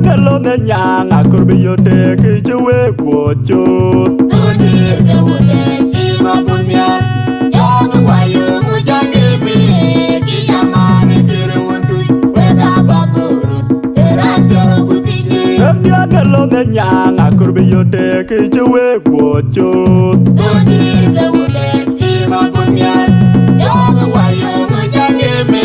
Nelo ne nyang akurbi yote kichewe kwocho. Tudir ke wude ki mapunya. Jogu wayo ngujani mi ki yamane kere wuntu. Weda baburu terantero kutiji. Nelo ne nyang akurbi yote kichewe kwocho. Tudir ke wude ki mapunya. Jogu wayo ngujani mi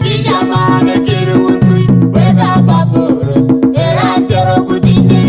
ki yamane kere wuntu. Weda baburu terantero kutiji.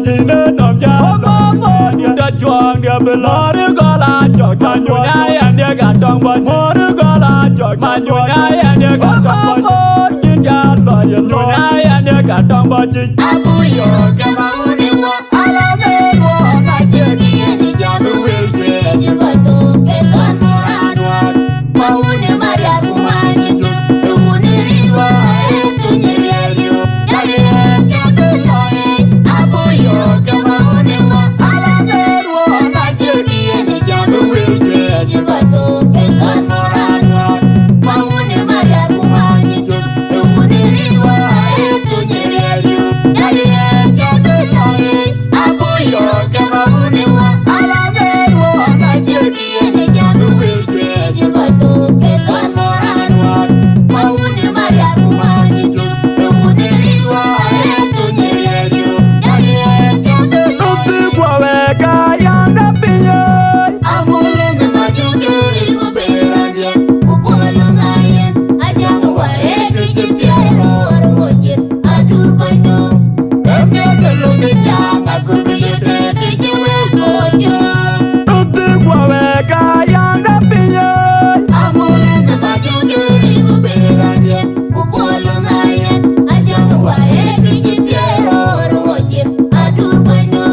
Jine nom ja mama dia da juang dia belor gola jok majunya yang dia gatong bot mor gola jok majunya yang dia gatong bot jin ja lo yunya yang dia gatong bot Abu yo kamauni wa ala me wo ma jeni ni jabu welwe ni goto keton moran wa maune maria kumani ju uni riwa tu nyeri yo yale jabu toy Abu yo kamauni wa ala me wo ma jeni ni jabu welwe ni goto keton moran wa maune maria kumani ju uni riwa tu nyeri yo yale jabu toy Abu yo kamauni wa ala me wo ma jeni ni jabu welwe ni goto keton moran wa maune maria kumani ju uni riwa tu nyeri yo yale jabu Uti kwawe kaya da pinye Amule na majuke ligo berangye Upolo ngayen Ajangu ware kijitiaero Arwojen adur koino Emne kelo kejanga Kurbiyete kijiwe kojo Uti kwawe kaya da pinye Amule na majuke ligo berangye Upolo ngayen Ajangu ware kijitiaero Arwojen adur koino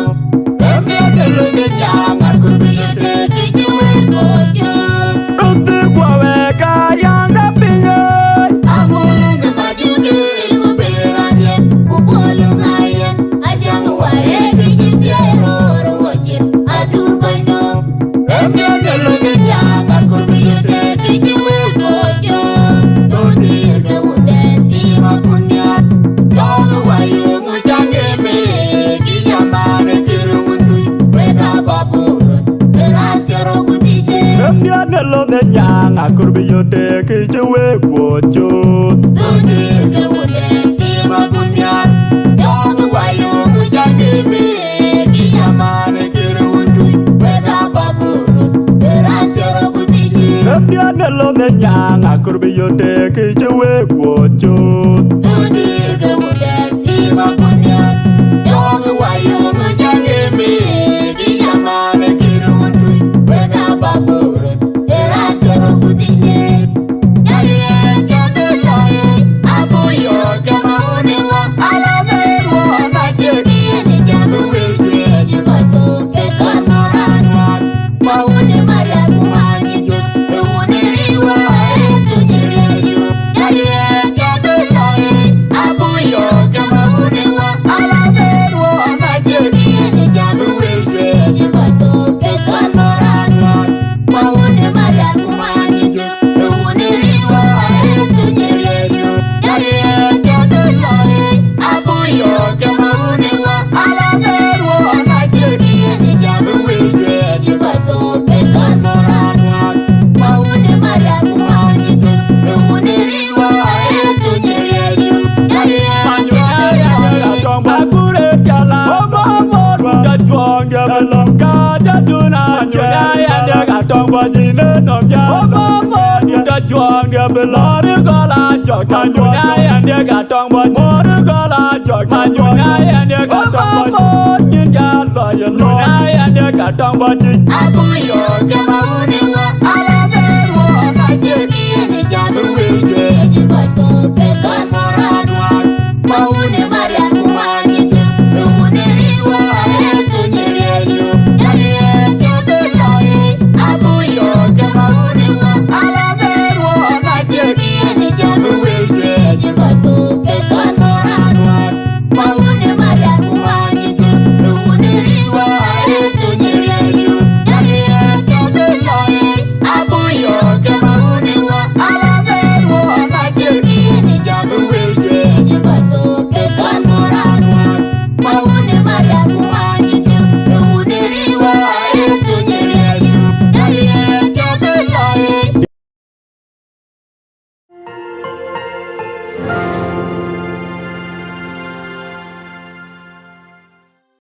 Emne kelo kejanga Kurbiyete kijiwe kojo Uti kwawe kaya da pinye Amule na majuke ligo berangye Upolo ngayen Ajangu ware kijitiaero Arwojen adur koino Emne kelo kejanga Kurbiyete kijiwe kojo Tudir ke wude timo punya Jogu wayo ngujane me Kiyamane kere wundu Weda baburu Terantero kutije Nelo ne nyang akurbi yote kichewe kwocho. Tudir ke wude timo punya Jogu wayo ngujane me Kiyamane kere wundu Weda baburu Terantero kutije Nelo ne nyang akurbi yote kichewe kwocho. Tudir ke wude timo punya Jogu wayo ngujane me Kiyamane kere wundu Weda baburu Terantero kutije Yale jabe toye Abu yo kamauni wa ala me wo ma jeni ni jabu welwe ni goto keton moran wa maune maria kumani ju uni riwa tu nyeri yo Yale jabe toye jaduna nyaya dia gatong bajine nom ja dia juang dia belari gala jok nyaya dia gatong bajine gala jok nyaya dia gatong bajine ja lo nyaya dia gatong bajine Abuyo kema unewa ala verwo na jeni